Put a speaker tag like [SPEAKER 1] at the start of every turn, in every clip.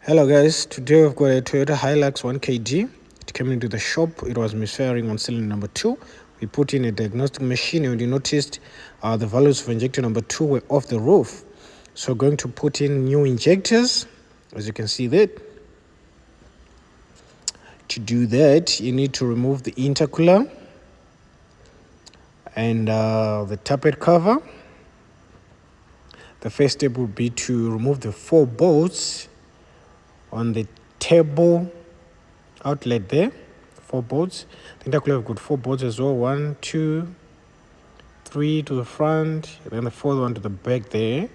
[SPEAKER 1] Hello guys, today we've got a Toyota Hilux 1KG. It came into the shop, it was misfiring on cylinder number 2. We put in a diagnostic machine and you noticed the values for injector number 2 were off the roof. So we're going to put in new injectors, as you can see that. To do that, you need to remove the intercooler and the tappet cover. The first step would be to remove the 4 bolts on the table outlet there. 4 bolts. The intercooler have got 4 bolts as well. 1, 2, 3 to the front, and then the 4th one to the back there.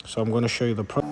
[SPEAKER 1] So I'm going to show you the process.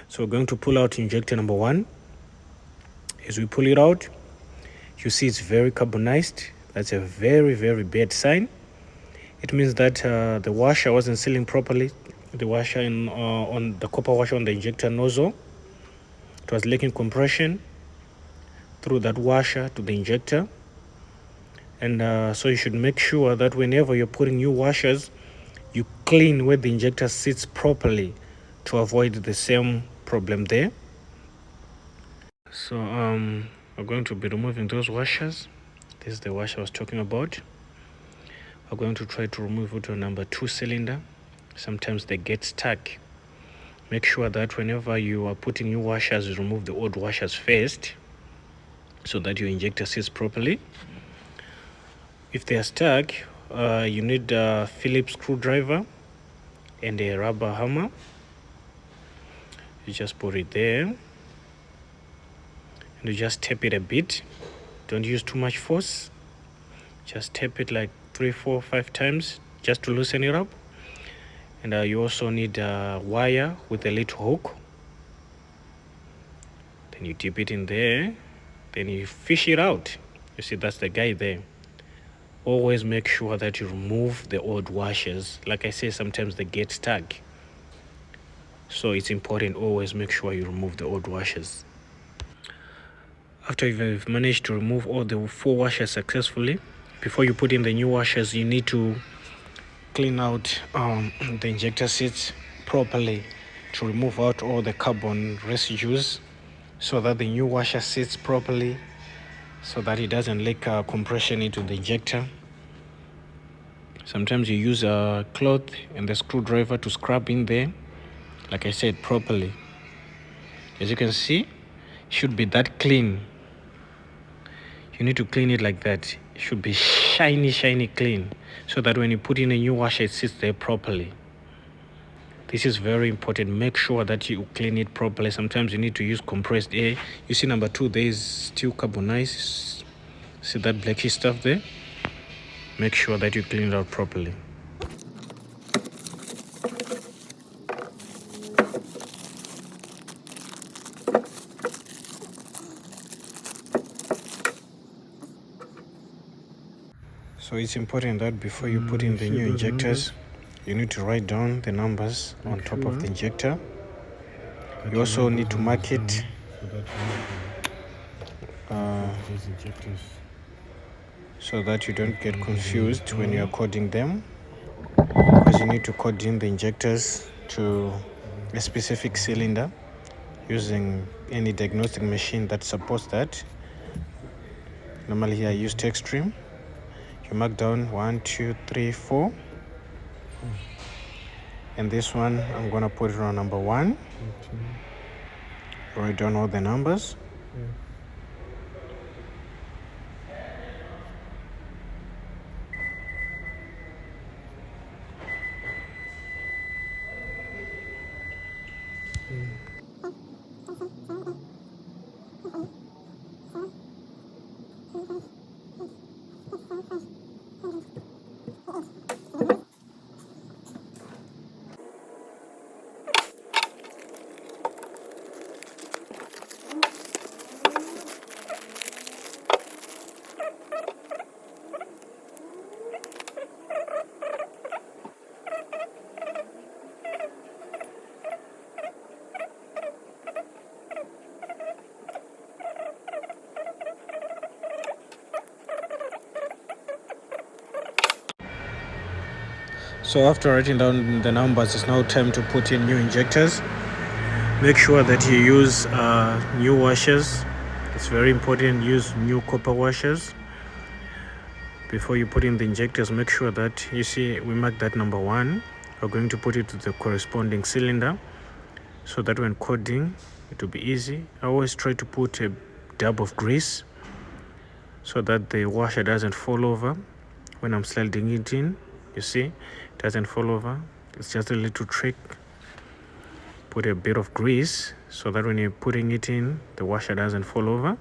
[SPEAKER 1] So we're going to pull out injector number 1. As we pull it out, you see it's very carbonized. That's a very, very bad sign. It means that the washer wasn't sealing properly. The washer on the copper washer on the injector nozzle, it was leaking compression through that washer to the injector. And so you should make sure that whenever you're putting new washers, you clean where the injector sits properly to avoid the same problem there. So we're going to be removing those washers. This is the washer I was talking about. We're going to try to remove it on number 2 cylinder. Sometimes they get stuck. Make sure that whenever you are putting new washers, you remove the old washers first so that your injector sits properly. If they are stuck, you need a Phillips screwdriver and a rubber hammer. You just put it there and you just tap it a bit. Don't use too much force. Just tap it like 3, 4, 5 times just to loosen it up. And you also need a wire with a little hook. Then you dip it in there. Then you fish it out. You see, that's the guy there. Always make sure that you remove the old washers. Like I say, sometimes they get stuck. So it's important, always make sure you remove the old washers. After you've managed to remove all the 4 washers successfully, before you put in the new washers, you need to clean out the injector seats properly to remove out all the carbon residues so that the new washer sits properly, so that it doesn't leak compression into the injector. Sometimes you use a cloth and the screwdriver to scrub in there, like I said, properly. As you can see, it should be that clean. You need to clean it like that. It should be shiny clean, so that when you put in a new washer, it sits there properly. This is very important. Make sure that you clean it properly. Sometimes you need to use compressed air. You see number 2, there is still carbonized. See that blacky stuff there? Make sure that you clean it out properly. So it's important that before you put in the new injectors, you need to write down the numbers on top of the injector. You also need to mark it so that you don't get confused when you are coding them, because you need to code in the injectors to a specific cylinder using any diagnostic machine that supports that. Normally here I use TechStream. You mark down 1, 2, 3, 4, and this one I'm gonna put it on number 1. Write down all the numbers. So after writing down the numbers, it's now time to put in new injectors. Make sure that you use new washers. It's very important, use new copper washers. Before you put in the injectors, make sure that, you see, we mark that number 1. We're going to put it to the corresponding cylinder so that when coding, it will be easy. I always try to put a dab of grease so that the washer doesn't fall over when I'm sliding it in. You see, it doesn't fall over. It's just a little trick. Put a bit of grease so that when you're putting it in, the washer doesn't fall over.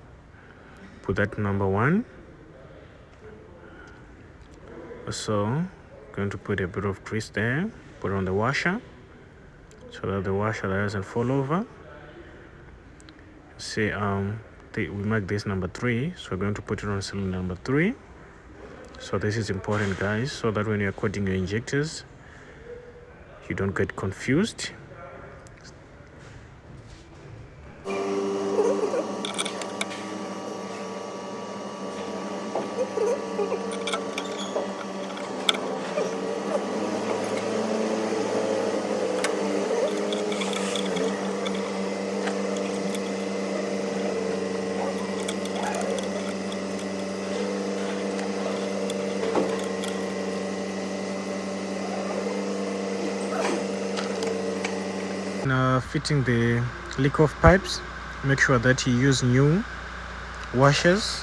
[SPEAKER 1] Put that number 1. So going to put a bit of grease there, put it on the washer so that the washer doesn't fall over. See, we mark this number 3, so we're going to put it on cylinder number 3. So this is important, guys, so that when you're coding your injectors, you don't get confused. Now, fitting the leak-off pipes, make sure that you use new washers.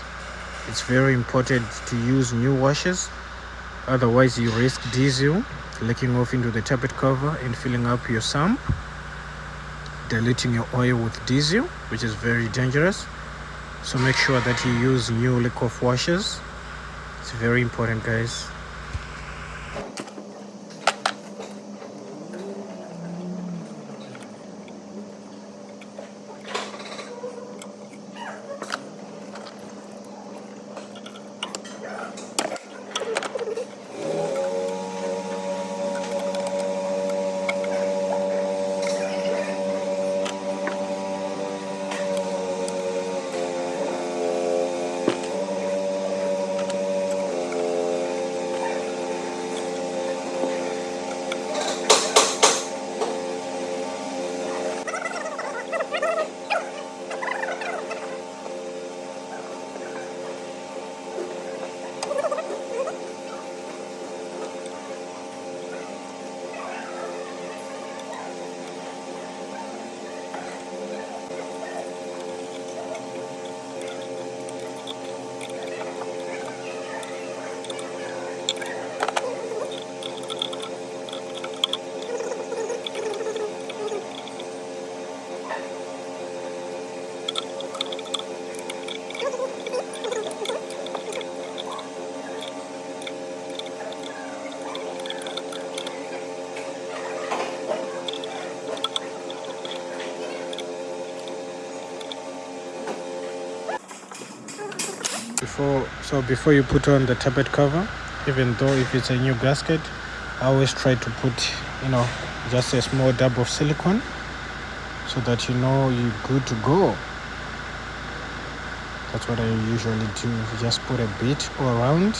[SPEAKER 1] It's very important to use new washers, otherwise you risk diesel leaking off into the tappet cover and filling up your sump, diluting your oil with diesel, which is very dangerous. So make sure that you use new leak-off washers. It's very important, guys. Before you put on the tappet cover, even though if it's a new gasket, I always try to put just a small dab of silicone so that you're good to go. That's what I usually do. Just put a bit all around.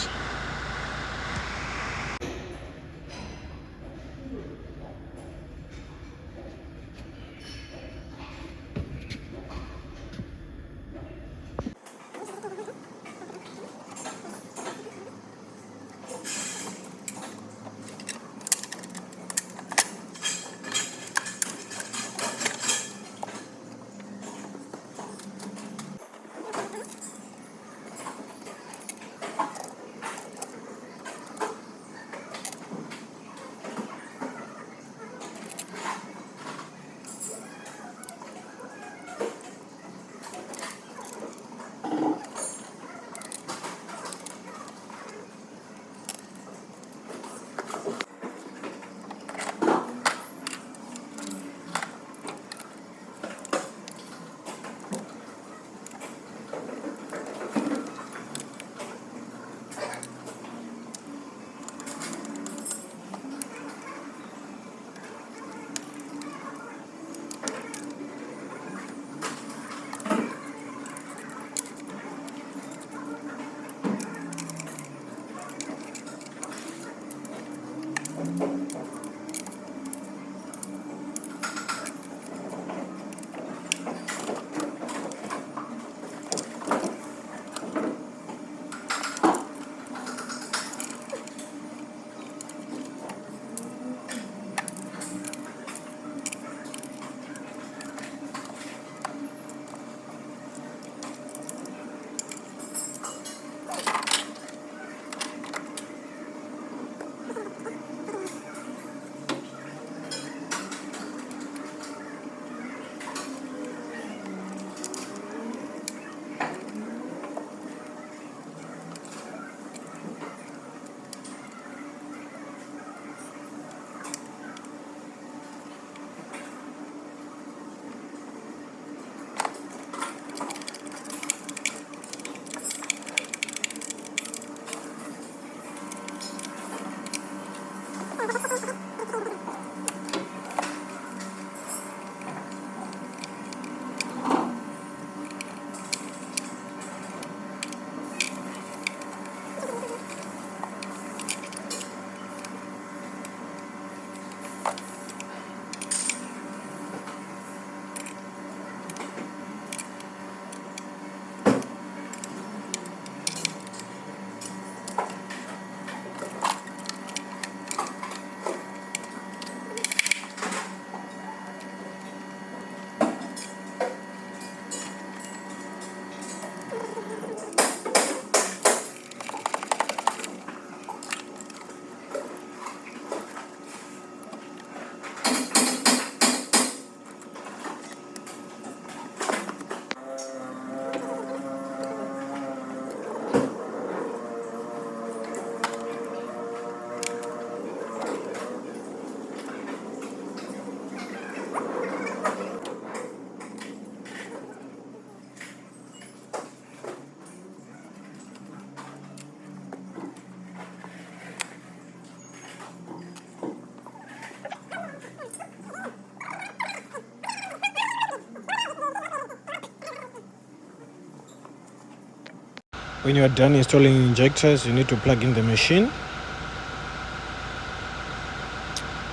[SPEAKER 1] When you are done installing injectors, you need to plug in the machine.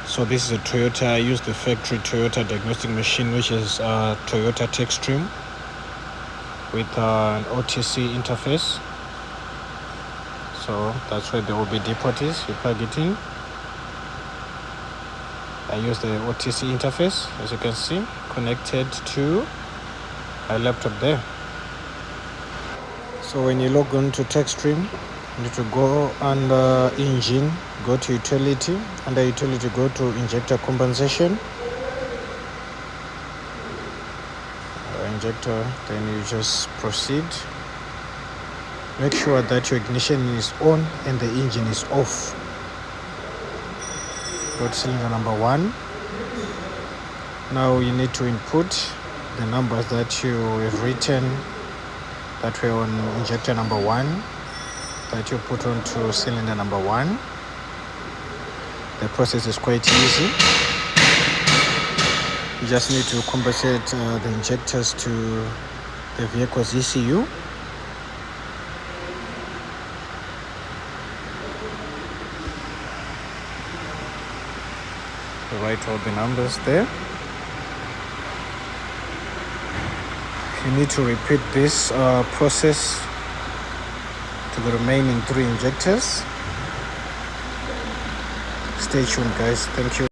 [SPEAKER 1] So this is a Toyota. I use the factory Toyota diagnostic machine, which is Toyota TechStream with an OTC interface. So that's where the OBD port is. You plug it in. I use the OTC interface, as you can see, connected to my laptop there. So when you log on to TechStream, you need to go under Engine, go to Utility. Under Utility, go to Injector Compensation. Injector, then you just proceed. Make sure that your ignition is on and the engine is off. Go to cylinder number 1. Now you need to input the numbers that you have written that were on injector number 1 that you put onto cylinder number 1. The process is quite easy. You just need to compensate the injectors to the vehicle's ECU. Write all the numbers there. You need to repeat this process to the remaining 3 injectors. Stay tuned, guys. Thank you.